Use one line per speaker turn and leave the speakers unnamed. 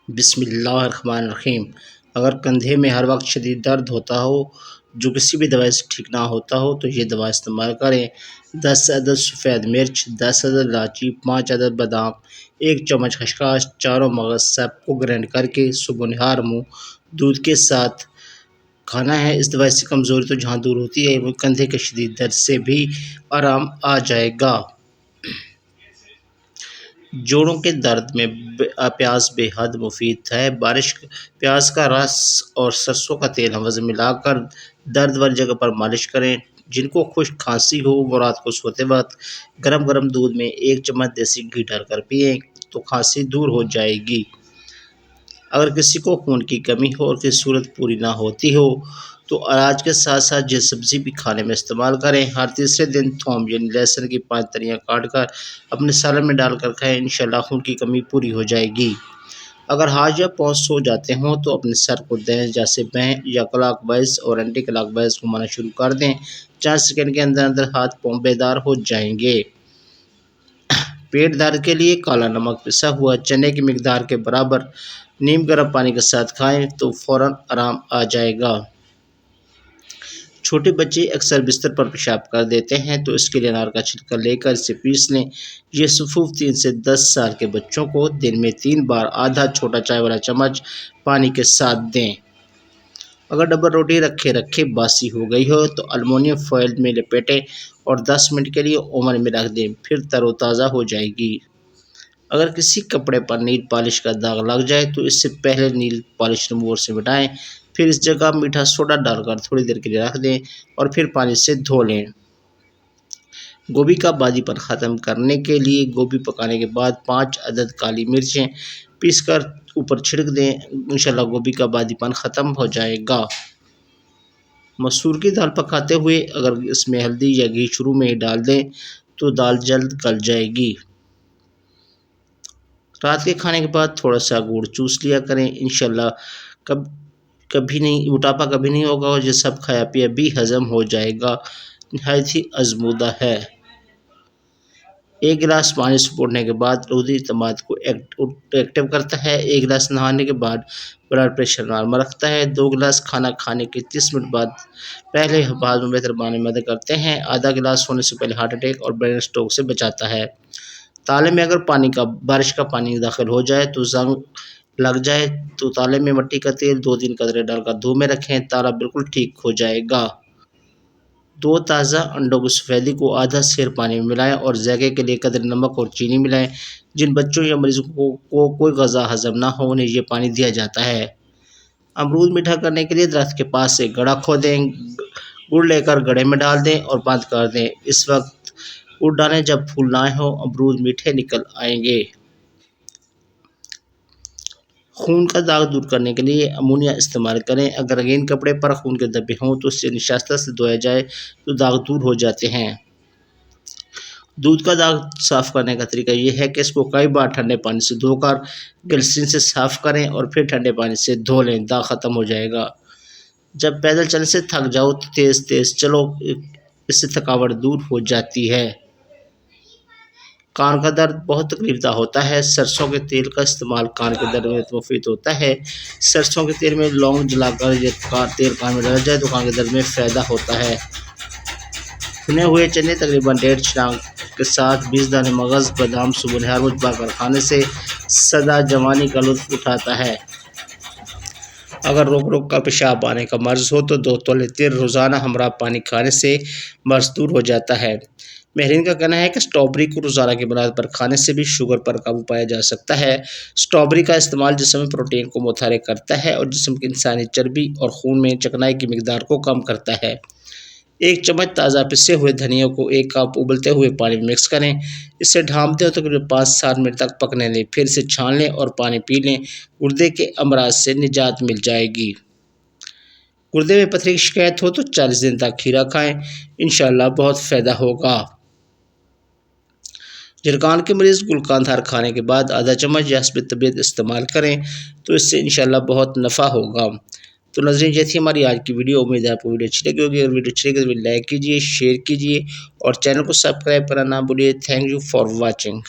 बिस्मिल्लाहिर्रहमानिर्रहीम। अगर कंधे में हर वक्त शदीद दर्द होता हो जो किसी भी दवाई से ठीक ना होता हो तो ये दवा इस्तेमाल करें। 10 अदद सफ़ेद मिर्च, 10 अदद इलायची, 5 अदद बादाम, 1 चम्मच खसखस, चारों मगज सबको ग्राइंड करके सुबह निहार मुँह दूध के साथ खाना है। इस दवाई से कमज़ोरी तो जहाँ दूर होती है वो कंधे के शदीद दर्द से भी आराम आ जाएगा। जोड़ों के दर्द में प्याज बेहद मुफीद है। प्याज का रस और सरसों का तेल हम वज़न मिलाकर दर्द वाली जगह पर मालिश करें। जिनको खुश्क खांसी हो वो रात को सोते वक्त गरम गरम दूध में 1 चम्मच देसी घी डालकर पिएं तो खांसी दूर हो जाएगी। अगर किसी को खून की कमी हो और किसी सूरत पूरी ना होती हो तो अनाज के साथ साथ ये सब्ज़ी भी खाने में इस्तेमाल करें। हर तीसरे दिन थोम यानी लहसुन की 5 तलियाँ काट कर अपने सालन में डालकर खाएं। इंशाल्लाह खून की कमी पूरी हो जाएगी। अगर हाथ या पाँव सो जाते हों तो अपने सर को दें जैसे बें या क्लॉकवाइज और एंटी क्लॉकवाइज घुमाना शुरू कर दें। 4 सेकंड के अंदर अंदर हाथ पाँव बेदार हो जाएंगे। पेट दर्द के लिए काला नमक पिसा हुआ चने की मिकदार के बराबर नीम गर्म पानी के साथ खाएं तो फ़ौरन आराम आ जाएगा। छोटे बच्चे अक्सर बिस्तर पर पेशाब कर देते हैं तो इसके लिए अनार का छिलका लेकर इसे पीस लें। ये सफ़ूफ 3 से 10 साल के बच्चों को दिन में 3 बार आधा छोटा चाय वाला चम्मच पानी के साथ दें। अगर डबल रोटी रखे रखे बासी हो गई हो तो अल्मुनियम फॉइल में लपेटें और 10 मिनट के लिए ओवन में रख दें, फिर तरोताज़ा हो जाएगी। अगर किसी कपड़े पर नील पॉलिश का दाग लग जाए तो इससे पहले नील पॉलिश रिमूवर से मिटाएं, फिर इस जगह मीठा सोडा डालकर थोड़ी देर के लिए रख दें और फिर पानी से धो लें। गोभी का बादीपन ख़त्म करने के लिए गोभी पकाने के बाद 5 अदद काली मिर्चें पीसकर ऊपर छिड़क दें। इंशाल्लाह गोभी का बादीपन ख़त्म हो जाएगा। मसूर की दाल पकाते हुए अगर इसमें हल्दी या घी शुरू में ही डाल दें तो दाल जल्द गल जाएगी। रात के खाने के बाद थोड़ा सा गुड़ चूस लिया करें। इंशाल्लाह कभी नहीं मोटापा कभी नहीं होगा और ये सब खाया पिया भी हज़म हो जाएगा। नहायत ही आजमूदा है। 1 गिलास पानी सुबड़ने के बाद रूदी तमाद को एक्टिव करता है। 1 गिलास नहाने के बाद ब्लड प्रेशर नॉर्मल रखता है। 2 गिलास खाना खाने के 30 मिनट बाद पहले बाद में बेहतर बनाने में मदद करते हैं। आधा गिलास सोने से पहले हार्ट अटैक और ब्रेन स्ट्रोक से बचाता है। ताले में अगर बारिश का पानी दाखिल हो जाए तो जंग लग जाए तो ताले में मिट्टी का तेल 2-3 कतरे डालकर धूप में रखें, ताला बिल्कुल ठीक हो जाएगा। 2 ताज़ा अंडों की सफ़ेदी को आधा सेर पानी में मिलाएं और जायके के लिए कदर नमक और चीनी मिलाएं। जिन बच्चों या मरीजों को कोई ग़ज़ा हज़म ना हो उन्हें ये पानी दिया जाता है। अमरूद मीठा करने के लिए दरख्त के पास से गड़ा खोदें, गुड़ लेकर गड़े में डाल दें और बंद कर दें। इस वक्त गुड़ डालें जब फूल ना हो, अमरूद मीठे निकल आएंगे। खून का दाग दूर करने के लिए अमोनिया इस्तेमाल करें। अगर रंगीन कपड़े पर खून के धब्बे हों तो इससे निशास्ता से धोया जाए तो दाग दूर हो जाते हैं। दूध का दाग साफ़ करने का तरीका यह है कि इसको कई बार ठंडे पानी से धोकर ग्लिसरीन से साफ़ करें और फिर ठंडे पानी से धो लें, दाग ख़त्म हो जाएगा। जब पैदल चलने से थक जाओ तो तेज़ तेज़ चलो, इससे थकावट दूर हो जाती है। कान का दर्द बहुत तकलीफदा होता है। सरसों के तेल का इस्तेमाल कान के दर्द में मुफीद होता है। सरसों के तेल में लौंग जलाकर तेल कान में डाला जाए तो कान के दर्द में फ़ायदा होता है। भुने हुए चने तकरीबन 1.5 छलांग के साथ 20 दाने मगज़ बादाम सुबह नहर में पकाकर खाने से सदा जवानी का लुत्फ़ उठाता है। अगर रोक रोक कर पेशाब आने का मर्ज़ हो तो 2 तोले तेल रोज़ाना हमरा पानी खाने से मर्ज़ दूर हो जाता है। महरीन का कहना है कि स्ट्रॉबेरी को रोज़ाना की बुनियाद पर खाने से भी शुगर पर काबू पाया जा सकता है। स्ट्रॉबेरी का इस्तेमाल जिस्म में प्रोटीन को मुतहरिक करता है और जिस्म की इंसानी चर्बी और खून में चिकनाई की मिकदार को कम करता है। 1 चम्मच ताज़ा पिसे हुए धनिया को 1 कप उबलते हुए पानी में मिक्स करें। इसे ढाँप दें तो तकरीबन 5-7 मिनट तक पकने दें, फिर इसे छान लें और पानी पी लें। गुर्दे के अमराज से निजात मिल जाएगी। गुर्दे में पथरी की शिकायत हो तो 40 दिन तक खीरा खाएं, इंशाल्लाह बहुत फ़ायदा होगा। जरकान के मरीज़ गुलकांधार खाने के बाद आधा चम्मच यास्मीन तबीयत इस्तेमाल करें तो इससे इंशाल्लाह बहुत नफ़ा होगा। तो नाज़रीन, ये थी हमारी आज की वीडियो। उम्मीद है आपको वीडियो अच्छी लगी होगी। अगर वीडियो अच्छी लगी तो लाइक कीजिए, शेयर कीजिए और चैनल को सब्सक्राइब करना ना भूलिए। Thank you for watching.